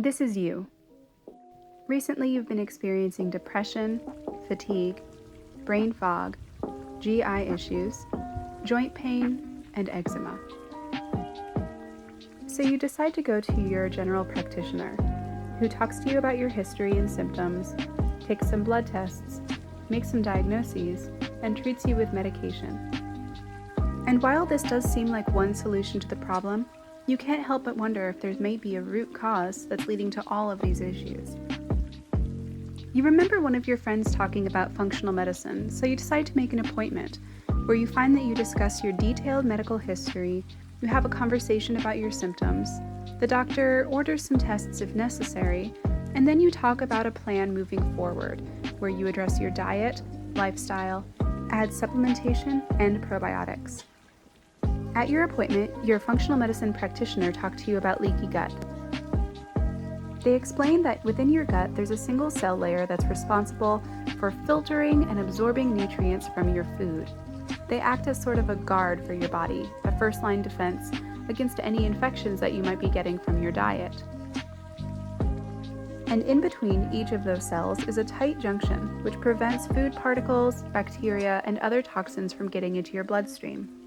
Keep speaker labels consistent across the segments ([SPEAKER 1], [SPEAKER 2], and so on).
[SPEAKER 1] This is you. Recently, you've been experiencing depression, fatigue, brain fog, GI issues, joint pain, and eczema. So you decide to go to your general practitioner, who talks to you about your history and symptoms, takes some blood tests, makes some diagnoses, and treats you with medication. And while this does seem like one solution to the problem, you can't help but wonder if there may be a root cause that's leading to all of these issues. You remember one of your friends talking about functional medicine, so you decide to make an appointment where you find that you discuss your detailed medical history, you have a conversation about your symptoms, the doctor orders some tests if necessary, and then you talk about a plan moving forward where you address your diet, lifestyle, add supplementation, and probiotics. At your appointment, your functional medicine practitioner talked to you about leaky gut. They explained that within your gut, there's a single cell layer that's responsible for filtering and absorbing nutrients from your food. They act as sort of a guard for your body, a first-line defense against any infections that you might be getting from your diet. And in between each of those cells is a tight junction, which prevents food particles, bacteria, and other toxins from getting into your bloodstream.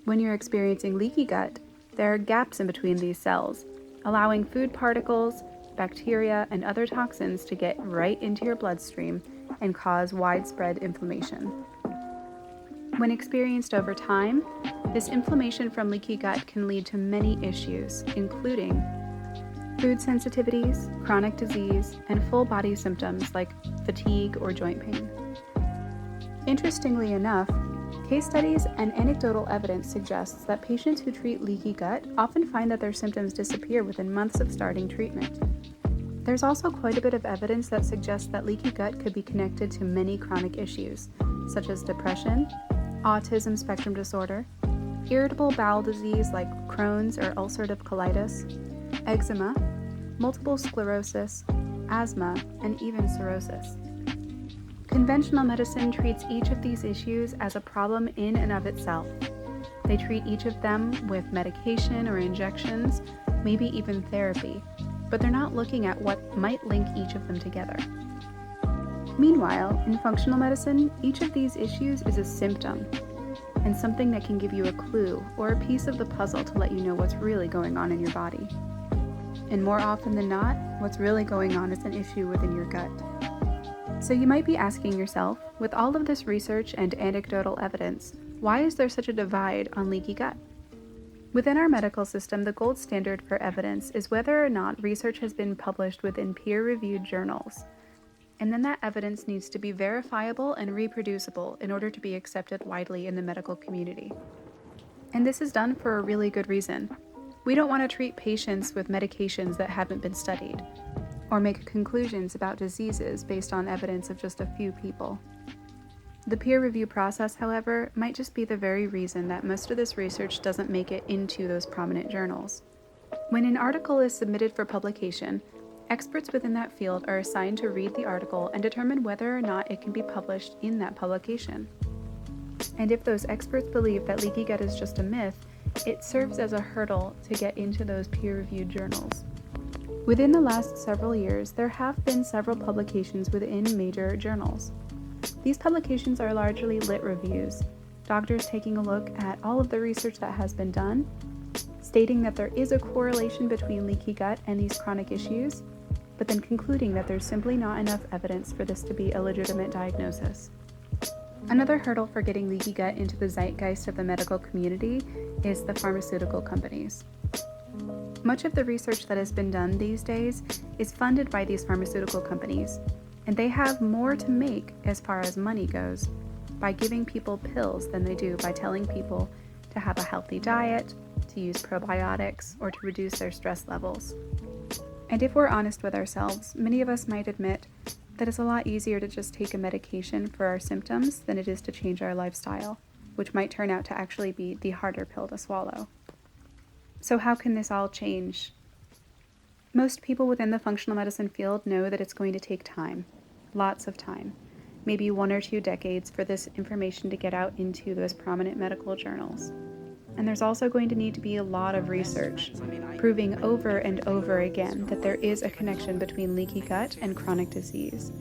[SPEAKER 1] When you're experiencing leaky gut, there are gaps in between these cells, allowing food particles, bacteria, and other toxins to get right into your bloodstream and cause widespread inflammation. When experienced over time, this inflammation from leaky gut can lead to many issues, including food sensitivities, chronic disease, and full body symptoms like fatigue or joint pain. Interestingly enough, case studies and anecdotal evidence suggests that patients who treat leaky gut often find that their symptoms disappear within months of starting treatment. There's also quite a bit of evidence that suggests that leaky gut could be connected to many chronic issues, such as depression, autism spectrum disorder, irritable bowel disease like Crohn's or ulcerative colitis, eczema, multiple sclerosis, asthma, and even cirrhosis. Conventional medicine treats each of these issues as a problem in and of itself. They treat each of them with medication or injections, maybe even therapy, but they're not looking at what might link each of them together. Meanwhile, in functional medicine, each of these issues is a symptom and something that can give you a clue or a piece of the puzzle to let you know what's really going on in your body. And more often than not, what's really going on is an issue within your gut. So you might be asking yourself, with all of this research and anecdotal evidence, why is there such a divide on leaky gut? Within our medical system, the gold standard for evidence is whether or not research has been published within peer-reviewed journals. And then that evidence needs to be verifiable and reproducible in order to be accepted widely in the medical community. And this is done for a really good reason. We don't want to treat patients with medications that haven't been studied, or make conclusions about diseases based on evidence of just a few people. The peer review process, however, might just be the very reason that most of this research doesn't make it into those prominent journals. When an article is submitted for publication, experts within that field are assigned to read the article and determine whether or not it can be published in that publication. And if those experts believe that leaky gut is just a myth, it serves as a hurdle to get into those peer-reviewed journals. Within the last several years, there have been several publications within major journals. These publications are largely lit reviews, doctors taking a look at all of the research that has been done, stating that there is a correlation between leaky gut and these chronic issues, but then concluding that there's simply not enough evidence for this to be a legitimate diagnosis. Another hurdle for getting leaky gut into the zeitgeist of the medical community is the pharmaceutical companies. Much of the research that has been done these days is funded by these pharmaceutical companies, and they have more to make as far as money goes by giving people pills than they do by telling people to have a healthy diet, to use probiotics, or to reduce their stress levels. And if we're honest with ourselves, many of us might admit that it's a lot easier to just take a medication for our symptoms than it is to change our lifestyle, which might turn out to actually be the harder pill to swallow. So how can this all change? Most people within the functional medicine field know that it's going to take time, lots of time, maybe 1 or 2 decades for this information to get out into those prominent medical journals. And there's also going to need to be a lot of research, proving over and over again that there is a connection between leaky gut and chronic disease,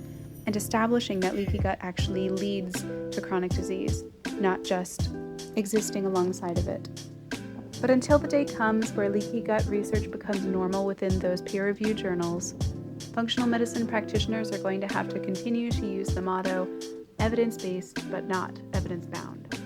[SPEAKER 1] and establishing that leaky gut actually leads to chronic disease, not just existing alongside of it. But until the day comes where leaky gut research becomes normal within those peer-reviewed journals, functional medicine practitioners are going to have to continue to use the motto, evidence-based but not evidence-bound.